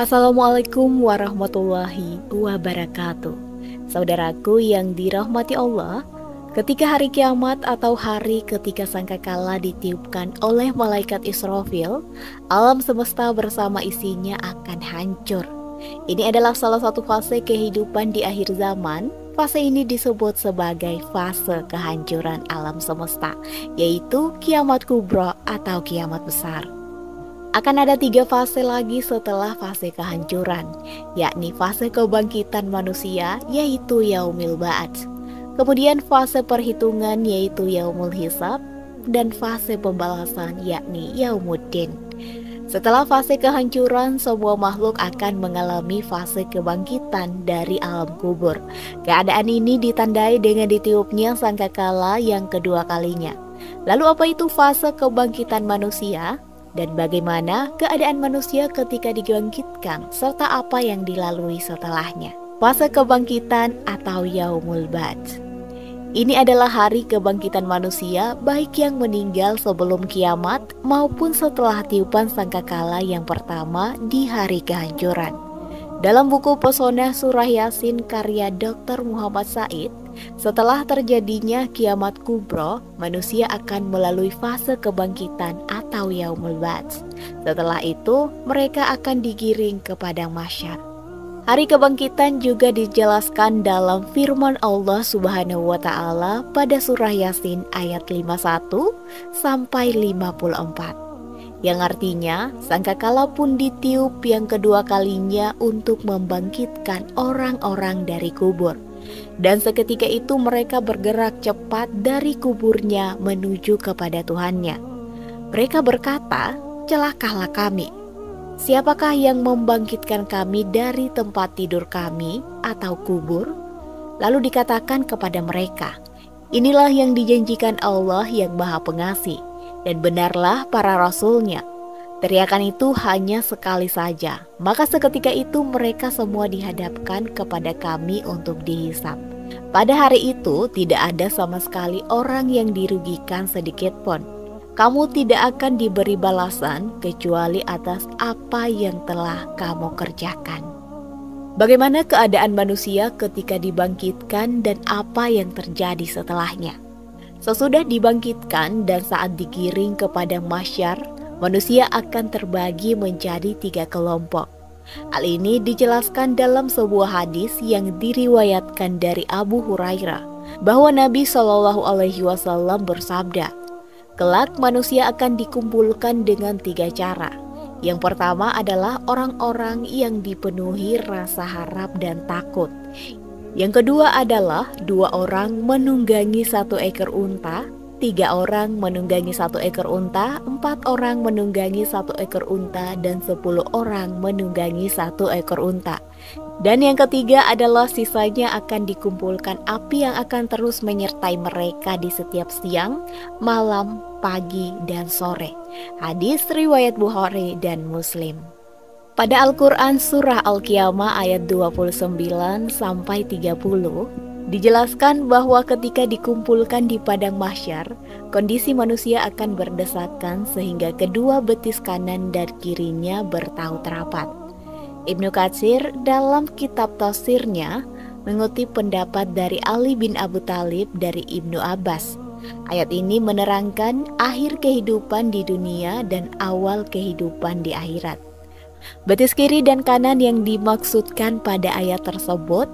Assalamualaikum warahmatullahi wabarakatuh. Saudaraku yang dirahmati Allah, ketika hari kiamat atau hari ketika sangkakala ditiupkan oleh malaikat Israfil, alam semesta bersama isinya akan hancur. Ini adalah salah satu fase kehidupan di akhir zaman. Fase ini disebut sebagai fase kehancuran alam semesta, yaitu kiamat kubro atau kiamat besar. Akan ada 3 fase lagi setelah fase kehancuran, yakni fase kebangkitan manusia, yaitu Yaumil Ba'ats. Kemudian fase perhitungan, yaitu Yaumul Hisab, dan fase pembalasan, yakni Yaumuddin. Setelah fase kehancuran, semua makhluk akan mengalami fase kebangkitan dari alam kubur. Keadaan ini ditandai dengan ditiupnya sangkakala yang kedua kalinya. Lalu apa itu fase kebangkitan manusia? Dan bagaimana keadaan manusia ketika dibangkitkan, serta apa yang dilalui setelahnya? Fase kebangkitan atau Yaumul Ba'ats. Ini adalah hari kebangkitan manusia, baik yang meninggal sebelum kiamat maupun setelah tiupan sangkakala yang pertama di hari kehancuran. Dalam buku Pesona Surah Yasin karya Dr. Muhammad Said, setelah terjadinya kiamat kubro, manusia akan melalui fase kebangkitan atau Yaumul Ba'ats. Setelah itu, mereka akan digiring ke padang mahsyar. Hari kebangkitan juga dijelaskan dalam firman Allah Subhanahu wa taala pada surah Yasin ayat 51 sampai 54. Yang artinya, sangkakala pun ditiup yang kedua kalinya untuk membangkitkan orang-orang dari kubur. Dan seketika itu mereka bergerak cepat dari kuburnya menuju kepada Tuhannya. Mereka berkata, "Celakalah kami. Siapakah yang membangkitkan kami dari tempat tidur kami atau kubur?" Lalu dikatakan kepada mereka, "Inilah yang dijanjikan Allah yang Maha Pengasih, dan benarlah para rasulnya." Teriakan itu hanya sekali saja, maka seketika itu mereka semua dihadapkan kepada kami untuk dihisap. Pada hari itu tidak ada sama sekali orang yang dirugikan sedikit pun. Kamu tidak akan diberi balasan kecuali atas apa yang telah kamu kerjakan. Bagaimana keadaan manusia ketika dibangkitkan dan apa yang terjadi setelahnya? Sesudah dibangkitkan dan saat digiring ke padang mahsyar, manusia akan terbagi menjadi 3 kelompok. Hal ini dijelaskan dalam sebuah hadis yang diriwayatkan dari Abu Hurairah bahwa Nabi Shallallahu Alaihi Wasallam bersabda, "Kelak manusia akan dikumpulkan dengan 3 cara. Yang pertama adalah orang-orang yang dipenuhi rasa harap dan takut. Yang kedua adalah 2 orang menunggangi 1 ekor unta, 3 orang menunggangi 1 ekor unta, 4 orang menunggangi 1 ekor unta, dan 10 orang menunggangi 1 ekor unta. Dan yang ketiga adalah sisanya akan dikumpulkan api yang akan terus menyertai mereka di setiap siang, malam, pagi, dan sore." Hadis riwayat Bukhari dan Muslim. Pada Al-Quran Surah Al-Qiyamah ayat 29 sampai 30, dijelaskan bahwa ketika dikumpulkan di padang mahsyar, kondisi manusia akan berdesakan sehingga kedua betis kanan dan kirinya bertaut rapat. Ibnu Katsir dalam kitab tafsirnya mengutip pendapat dari Ali bin Abu Thalib dari Ibnu Abbas. Ayat ini menerangkan akhir kehidupan di dunia dan awal kehidupan di akhirat. Betis kiri dan kanan yang dimaksudkan pada ayat tersebut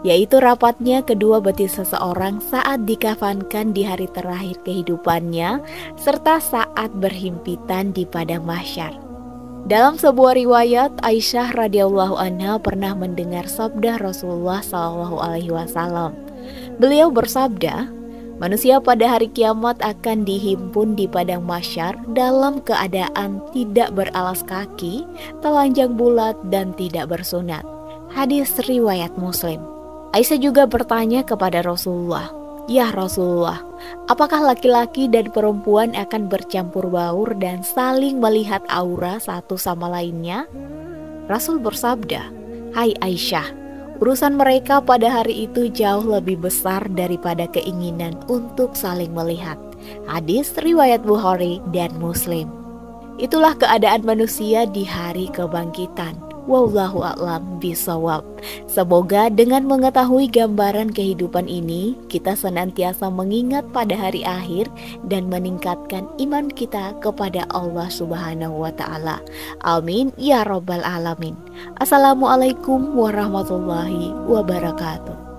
yaitu rapatnya kedua betis seseorang saat dikafankan di hari terakhir kehidupannya serta saat berhimpitan di padang mahsyar. Dalam sebuah riwayat, Aisyah radhiyallahu anha pernah mendengar sabda Rasulullah SAW. Beliau bersabda, "Manusia pada hari kiamat akan dihimpun di padang mahsyar dalam keadaan tidak beralas kaki, telanjang bulat, dan tidak bersunat." Hadis riwayat Muslim. Aisyah juga bertanya kepada Rasulullah, "Ya Rasulullah, apakah laki-laki dan perempuan akan bercampur baur dan saling melihat aura satu sama lainnya?" Rasul bersabda, "Hai Aisyah, urusan mereka pada hari itu jauh lebih besar daripada keinginan untuk saling melihat." Hadis riwayat Bukhari dan Muslim. Itulah keadaan manusia di hari kebangkitan. Wallahu a'lam bisawab. Semoga dengan mengetahui gambaran kehidupan ini, kita senantiasa mengingat pada hari akhir dan meningkatkan iman kita kepada Allah Subhanahu wa Ta'ala. Amin ya Rabbal 'Alamin. Assalamualaikum warahmatullahi wabarakatuh.